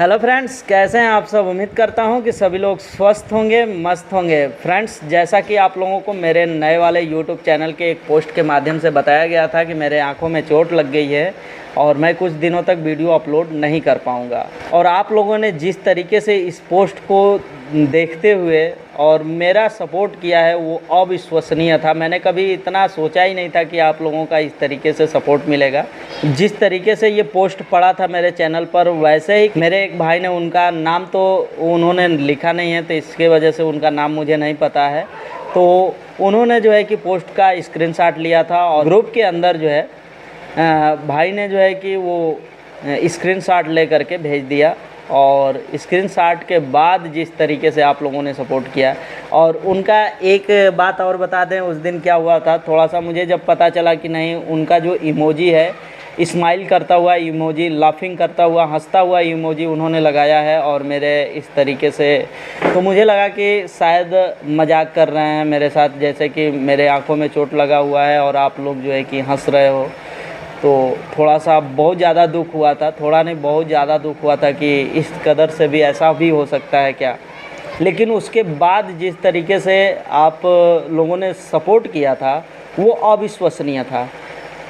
Hello friends, कैसे हैं आप सब। उम्मीद करता हूं कि सभी लोग स्वस्थ होंगे, मस्त होंगे। फ्रेंड्स, जैसा कि आप लोगों को मेरे नए वाले यूट्यूब चैनल के एक पोस्ट के माध्यम से बताया गया था कि मेरे आंखों में चोट लग गई है और मैं कुछ दिनों तक वीडियो अपलोड नहीं कर पाऊंगा। और आप लोगों ने जिस तरीके से इस पोस्ट को देखते हुए और मेरा सपोर्ट किया है वो अविश्वसनीय था। मैंने कभी इतना सोचा ही नहीं था कि आप लोगों का इस तरीके से सपोर्ट मिलेगा। जिस तरीके से ये पोस्ट पड़ा था मेरे चैनल पर, वैसे ही मेरे एक भाई ने, उनका नाम तो उन्होंने लिखा नहीं है तो इसके वजह से उनका नाम मुझे नहीं पता है, तो उन्होंने जो है कि पोस्ट का स्क्रीनशॉट लिया था और ग्रुप के अंदर जो है भाई ने जो है कि वो स्क्रीनशॉट ले करके भेज दिया। और स्क्रीनशॉट के बाद जिस तरीके से आप लोगों ने सपोर्ट किया, और उनका एक बात और बता दें, उस दिन क्या हुआ था, थोड़ा सा मुझे जब पता चला कि नहीं, उनका जो इमोजी है, स्माइल करता हुआ इमोजी, लाफिंग करता हुआ, हंसता हुआ इमोजी उन्होंने लगाया है और मेरे इस तरीके से, तो मुझे लगा कि शायद मजाक कर रहे हैं मेरे साथ, जैसे कि मेरे आंखों में चोट लगा हुआ है और आप लोग जो है कि हंस रहे हो। तो थोड़ा सा बहुत ज़्यादा दुख हुआ था, थोड़ा नहीं बहुत ज़्यादा दुख हुआ था कि इस कदर से भी ऐसा भी हो सकता है क्या। लेकिन उसके बाद जिस तरीके से आप लोगों ने सपोर्ट किया था वो अविश्वसनीय था।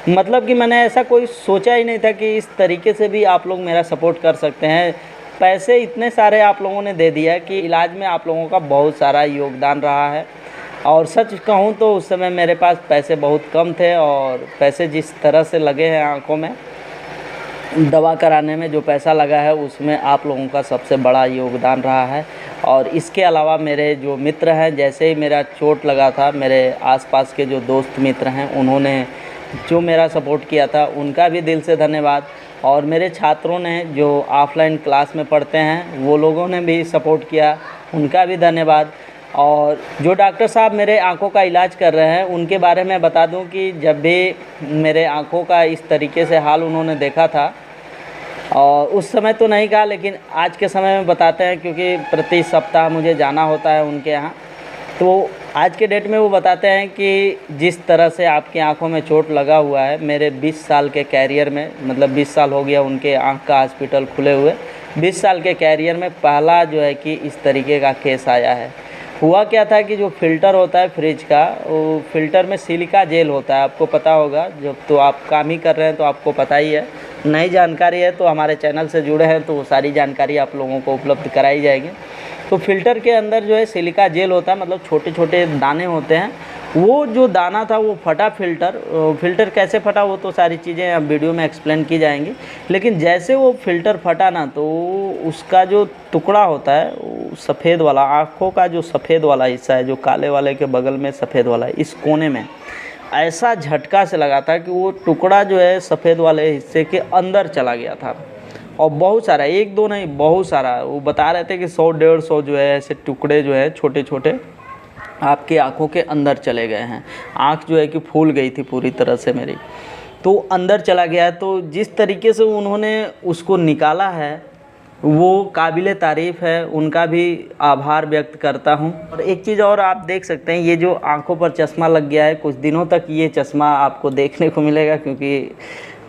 मतलब कि मैंने ऐसा कोई सोचा ही नहीं था कि इस तरीके से भी आप लोग मेरा सपोर्ट कर सकते हैं। पैसे इतने सारे आप लोगों ने दे दिया कि इलाज में आप लोगों का बहुत सारा योगदान रहा है। और सच कहूँ तो उस समय मेरे पास पैसे बहुत कम थे और पैसे जिस तरह से लगे हैं आंखों में, दवा कराने में जो पैसा लगा है उसमें आप लोगों का सबसे बड़ा योगदान रहा है। और इसके अलावा मेरे जो मित्र हैं, जैसे ही मेरा चोट लगा था, मेरे आसपास के जो दोस्त मित्र हैं उन्होंने जो मेरा सपोर्ट किया था उनका भी दिल से धन्यवाद। और मेरे छात्रों ने जो ऑफलाइन क्लास में पढ़ते हैं वो लोगों ने भी सपोर्ट किया, उनका भी धन्यवाद। और जो डॉक्टर साहब मेरे आंखों का इलाज कर रहे हैं उनके बारे में बता दूं कि जब भी मेरे आंखों का इस तरीके से हाल उन्होंने देखा था, और उस समय तो नहीं कहा लेकिन आज के समय में बताते हैं, क्योंकि प्रति सप्ताह मुझे जाना होता है उनके यहाँ, तो आज के डेट में वो बताते हैं कि जिस तरह से आपकी आंखों में चोट लगा हुआ है, मेरे 20 साल के कैरियर में, मतलब 20 साल हो गया उनके आंख का हॉस्पिटल खुले हुए, 20 साल के कैरियर में पहला जो है कि इस तरीके का केस आया है। हुआ क्या था कि जो फ़िल्टर होता है फ्रिज का, वो फ़िल्टर में सिलिका जेल होता है, आपको पता होगा, जब तो आप काम ही कर रहे हैं तो आपको पता ही है। नई जानकारी है तो हमारे चैनल से जुड़े हैं तो वो सारी जानकारी आप लोगों को उपलब्ध कराई जाएगी। तो फ़िल्टर के अंदर जो है सिलिका जेल होता है, मतलब छोटे छोटे दाने होते हैं। वो जो दाना था वो फटा, फ़िल्टर कैसे फटा वो तो सारी चीज़ें अब वीडियो में एक्सप्लेन की जाएंगी। लेकिन जैसे वो फ़िल्टर फटा ना, तो उसका जो टुकड़ा होता है वो सफ़ेद वाला, आँखों का जो सफ़ेद वाला हिस्सा है, जो काले वाले के बगल में सफ़ेद वाला है, इस कोने में ऐसा झटका से लगा था कि वो टुकड़ा जो है सफ़ेद वाले हिस्से के अंदर चला गया था। और बहुत सारा, एक दो नहीं, बहुत सारा, वो बता रहे थे कि 100-150 जो है ऐसे टुकड़े जो है छोटे छोटे आपकी आंखों के अंदर चले गए हैं। आंख जो है कि फूल गई थी पूरी तरह से मेरी, तो अंदर चला गया है। तो जिस तरीके से उन्होंने उसको निकाला है वो काबिले तारीफ़ है, उनका भी आभार व्यक्त करता हूं। और एक चीज़ और आप देख सकते हैं, ये जो आंखों पर चश्मा लग गया है, कुछ दिनों तक ये चश्मा आपको देखने को मिलेगा, क्योंकि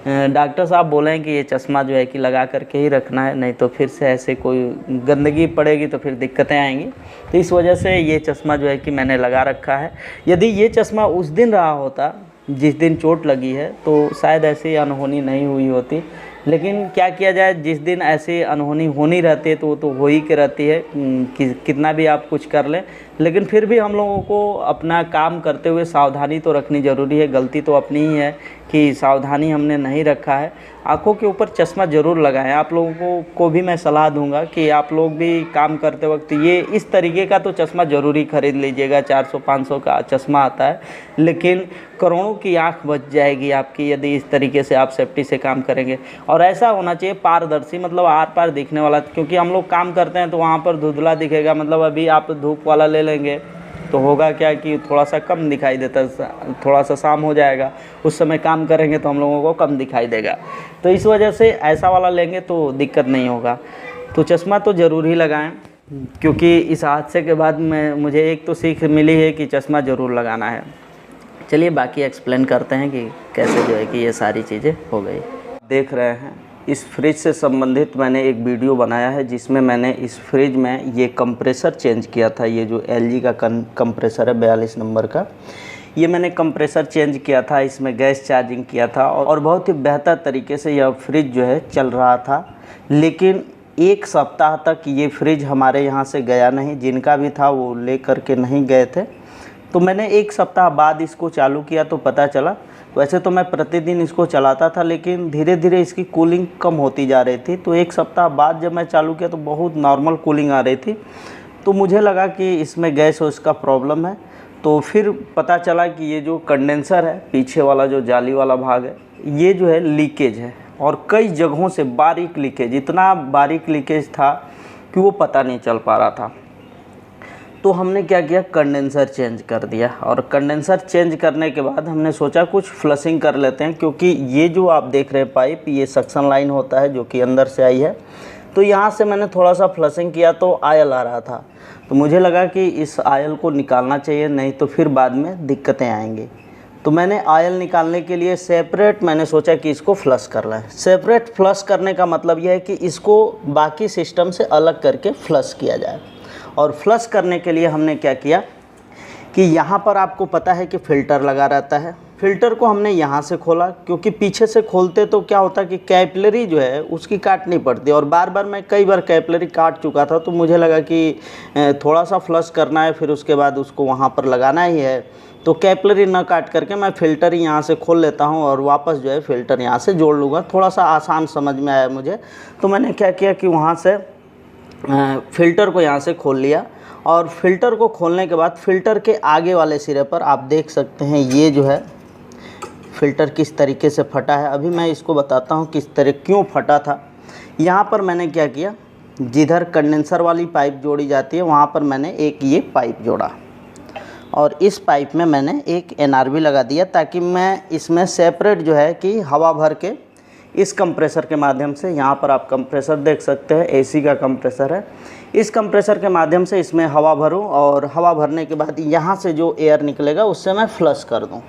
डॉक्टर साहब बोले हैं कि ये चश्मा जो है कि लगा करके ही रखना है, नहीं तो फिर से ऐसे कोई गंदगी पड़ेगी तो फिर दिक्कतें आएंगी। तो इस वजह से ये चश्मा जो है कि मैंने लगा रखा है। यदि ये चश्मा उस दिन रहा होता जिस दिन चोट लगी है तो शायद ऐसी अनहोनी नहीं हुई होती। लेकिन क्या किया जाए, जिस दिन ऐसी अनहोनी होनी रहती है तो वो तो हो ही के रहती है, कितना भी आप कुछ कर लें। लेकिन फिर भी हम लोगों को अपना काम करते हुए सावधानी तो रखनी ज़रूरी है। गलती तो अपनी ही है कि सावधानी हमने नहीं रखा है। आँखों के ऊपर चश्मा ज़रूर लगाएं। आप लोगों को भी मैं सलाह दूंगा कि आप लोग भी काम करते वक्त ये इस तरीके का तो चश्मा ज़रूरी ख़रीद लीजिएगा। 400-500 का चश्मा आता है, लेकिन करोड़ों की आँख बच जाएगी आपकी यदि इस तरीके से आप सेफ्टी से काम करेंगे। और ऐसा होना चाहिए पारदर्शी, मतलब आर पार दिखने वाला, क्योंकि हम लोग काम करते हैं तो वहाँ पर धुंधला दिखेगा। मतलब अभी आप धूप वाला ले लेंगे तो होगा क्या कि थोड़ा सा कम दिखाई देता, थोड़ा सा शाम हो जाएगा, उस समय काम करेंगे तो हम लोगों को कम दिखाई देगा। तो इस वजह से ऐसा वाला लेंगे तो दिक्कत नहीं होगा। तो चश्मा तो ज़रूर ही लगाएं, क्योंकि इस हादसे के बाद मुझे एक तो सीख मिली है कि चश्मा ज़रूर लगाना है। चलिए बाकी एक्सप्लेन करते हैं कि कैसे जो है कि ये सारी चीज़ें हो गई। देख रहे हैं इस फ्रिज से संबंधित मैंने एक वीडियो बनाया है जिसमें मैंने इस फ्रिज में ये कंप्रेसर चेंज किया था। ये जो LG का कंप्रेसर है 42 नंबर का, ये मैंने कंप्रेसर चेंज किया था, इसमें गैस चार्जिंग किया था और बहुत ही बेहतर तरीके से यह फ्रिज जो है चल रहा था। लेकिन एक सप्ताह तक ये फ्रिज हमारे यहाँ से गया नहीं, जिनका भी था वो ले करके नहीं गए थे। तो मैंने एक सप्ताह बाद इसको चालू किया तो पता चला, वैसे तो मैं प्रतिदिन इसको चलाता था लेकिन धीरे धीरे इसकी कूलिंग कम होती जा रही थी। तो एक सप्ताह बाद जब मैं चालू किया तो बहुत नॉर्मल कूलिंग आ रही थी। तो मुझे लगा कि इसमें गैस और इसका प्रॉब्लम है। तो फिर पता चला कि ये जो कंडेंसर है, पीछे वाला जो जाली वाला भाग है, ये जो है लीकेज है और कई जगहों से बारीक लीकेज, इतना बारीक लीकेज था कि वो पता नहीं चल पा रहा था। तो हमने क्या किया, कंडेंसर चेंज कर दिया और कंडेंसर चेंज करने के बाद हमने सोचा कुछ फ्लशिंग कर लेते हैं, क्योंकि ये जो आप देख रहे हैं पाइप, ये सक्शन लाइन होता है जो कि अंदर से आई है। तो यहाँ से मैंने थोड़ा सा फ्लशिंग किया तो आयल आ रहा था। तो मुझे लगा कि इस आयल को निकालना चाहिए, नहीं तो फिर बाद में दिक्कतें आएंगी। तो मैंने आयल निकालने के लिए सेपरेट मैंने सोचा कि इसको फ्लश कर लें। सेपरेट फ्लश करने का मतलब यह है कि इसको बाकी सिस्टम से अलग करके फ्लश किया जाए। और फ्लश करने के लिए हमने क्या किया कि यहाँ पर आपको पता है कि फ़िल्टर लगा रहता है। फ़िल्टर को हमने यहाँ से खोला, क्योंकि पीछे से खोलते तो क्या होता कि कैपिलरी जो है उसकी काटनी पड़ती, और बार बार मैं कई बार कैपिलरी काट चुका था। तो मुझे लगा कि थोड़ा सा फ्लश करना है, फिर उसके बाद उसको वहाँ पर लगाना ही है, तो कैपिलरी ना काट करके मैं फ़िल्टर ही यहाँ से खोल लेता हूँ और वापस जो है फ़िल्टर यहाँ से जोड़ लूँगा। थोड़ा सा आसान समझ में आया मुझे। तो मैंने क्या किया कि वहाँ से फ़िल्टर को यहाँ से खोल लिया, और फ़िल्टर को खोलने के बाद फ़िल्टर के आगे वाले सिरे पर आप देख सकते हैं ये जो है फ़िल्टर किस तरीके से फटा है। अभी मैं इसको बताता हूँ किस तरह क्यों फटा था। यहाँ पर मैंने क्या किया, जिधर कंडेंसर वाली पाइप जोड़ी जाती है वहाँ पर मैंने एक ये पाइप जोड़ा, और इस पाइप में मैंने एक NRV लगा दिया, ताकि मैं इसमें सेपरेट जो है कि हवा भर के इस कंप्रेसर के माध्यम से, यहाँ पर आप कंप्रेसर देख सकते हैं, AC का कंप्रेसर है, इस कंप्रेसर के माध्यम से इसमें हवा भरूं, और हवा भरने के बाद यहाँ से जो एयर निकलेगा उससे मैं फ्लश कर दूं।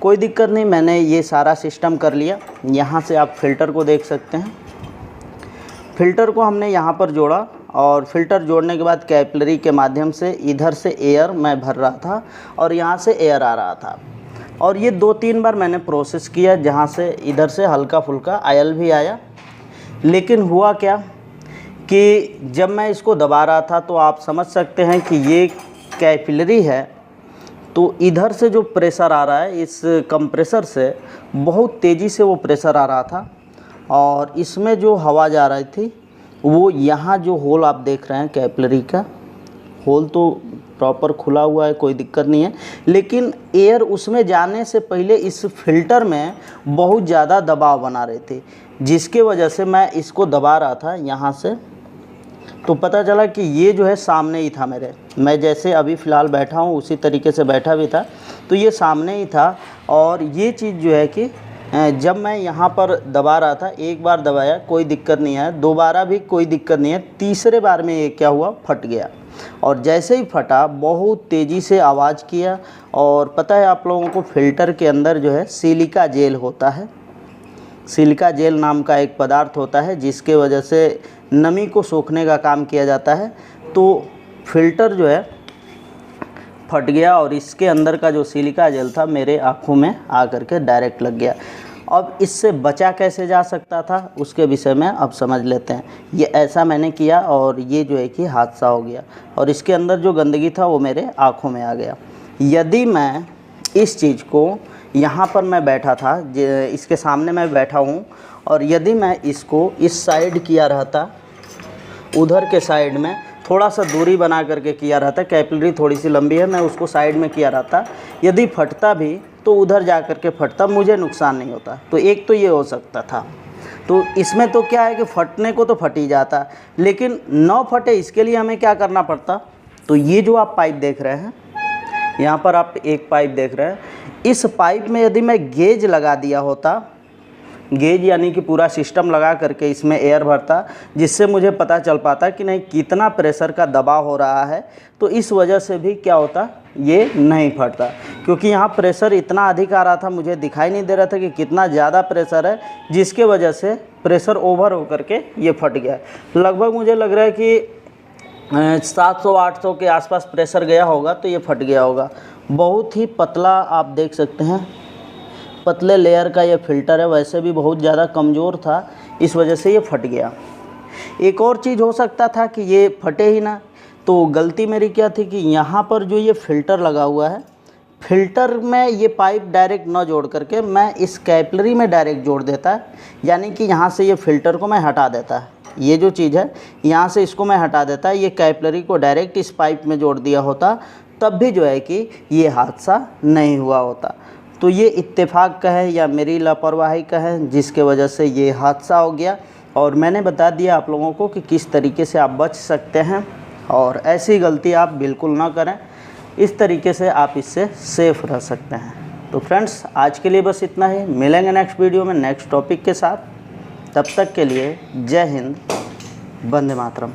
कोई दिक्कत नहीं, मैंने ये सारा सिस्टम कर लिया। यहाँ से आप फ़िल्टर को देख सकते हैं, फ़िल्टर को हमने यहाँ पर जोड़ा, और फ़िल्टर जोड़ने के बाद कैपिलरी के माध्यम से इधर से एयर मैं भर रहा था और यहाँ से एयर आ रहा था। और ये 2-3 बार मैंने प्रोसेस किया, जहाँ से इधर से हल्का फुल्का आयल भी आया। लेकिन हुआ क्या कि जब मैं इसको दबा रहा था तो आप समझ सकते हैं कि ये कैपिलरी है, तो इधर से जो प्रेशर आ रहा है इस कंप्रेसर से, बहुत तेज़ी से वो प्रेशर आ रहा था, और इसमें जो हवा जा रही थी वो यहाँ जो होल आप देख रहे हैं, कैपिलरी का होल तो प्रॉपर खुला हुआ है, कोई दिक्कत नहीं है, लेकिन एयर उसमें जाने से पहले इस फ़िल्टर में बहुत ज़्यादा दबाव बना रहे थे, जिसके वजह से मैं इसको दबा रहा था यहाँ से। तो पता चला कि ये जो है सामने ही था मेरे, मैं जैसे अभी फ़िलहाल बैठा हूँ उसी तरीके से बैठा भी था, तो ये सामने ही था। और ये चीज़ जो है कि जब मैं यहाँ पर दबा रहा था, एक बार दबाया कोई दिक्कत नहीं है, दोबारा भी कोई दिक्कत नहीं है, तीसरे बार में ये क्या हुआ, फट गया। और जैसे ही फटा बहुत तेज़ी से आवाज़ किया। और पता है आप लोगों को, फ़िल्टर के अंदर जो है सिलिका जेल होता है, सिलिका जेल नाम का एक पदार्थ होता है, जिसके वजह से नमी को सोखने का काम किया जाता है। तो फ़िल्टर जो है फट गया, और इसके अंदर का जो सिलिका जेल था मेरे आँखों में आकर के डायरेक्ट लग गया। अब इससे बचा कैसे जा सकता था उसके विषय में अब समझ लेते हैं। ये ऐसा मैंने किया और ये जो है कि हादसा हो गया, और इसके अंदर जो गंदगी था वो मेरे आँखों में आ गया। यदि मैं इस चीज़ को, यहाँ पर मैं बैठा था, इसके सामने मैं बैठा हूँ, और यदि मैं इसको इस साइड किया रहता, उधर के साइड में थोड़ा सा दूरी बना करके किया रहता, कैपिलरी थोड़ी सी लंबी है, मैं उसको साइड में किया रहता, यदि फटता भी तो उधर जा कर के फटता, मुझे नुकसान नहीं होता। तो एक तो ये हो सकता था। तो इसमें तो क्या है कि फटने को तो फट ही जाता, लेकिन न फटे इसके लिए हमें क्या करना पड़ता। तो ये जो आप पाइप देख रहे हैं, यहाँ पर आप एक पाइप देख रहे हैं, इस पाइप में यदि मैं गेज लगा दिया होता गेज यानी कि पूरा सिस्टम लगा करके इसमें एयर भरता, जिससे मुझे पता चल पाता कि नहीं कितना प्रेशर का दबाव हो रहा है। तो इस वजह से भी क्या होता, ये नहीं फटता, क्योंकि यहाँ प्रेशर इतना अधिक आ रहा था, मुझे दिखाई नहीं दे रहा था कि कितना ज़्यादा प्रेशर है, जिसके वजह से प्रेशर ओवर होकर के ये फट गया। लगभग मुझे लग रहा है कि 700-800 के आसपास प्रेशर गया होगा, तो ये फट गया होगा। बहुत ही पतला आप देख सकते हैं, पतले लेयर का ये फ़िल्टर है, वैसे भी बहुत ज़्यादा कमज़ोर था, इस वजह से ये फट गया। एक और चीज़ हो सकता था कि ये फटे ही ना, तो गलती मेरी क्या थी कि यहाँ पर जो ये फ़िल्टर लगा हुआ है, फ़िल्टर में ये पाइप डायरेक्ट ना जोड़ करके मैं इस कैपिलरी में डायरेक्ट जोड़ देता है, यानी कि यहाँ से ये फ़िल्टर को मैं हटा देता है। ये जो चीज़ है यहाँ से इसको मैं हटा देता है, ये कैपिलरी को डायरेक्ट इस पाइप में जोड़ दिया होता, तब भी जो है कि ये हादसा नहीं हुआ होता। तो ये इत्तेफाक का है या मेरी लापरवाही का है, जिसके वजह से ये हादसा हो गया। और मैंने बता दिया आप लोगों को कि किस तरीके से आप बच सकते हैं, और ऐसी गलती आप बिल्कुल ना करें। इस तरीके से आप इससे सेफ़ रह सकते हैं। तो फ्रेंड्स, आज के लिए बस इतना ही। मिलेंगे नेक्स्ट वीडियो में नेक्स्ट टॉपिक के साथ। तब तक के लिए जय हिंद, वंदे मातरम।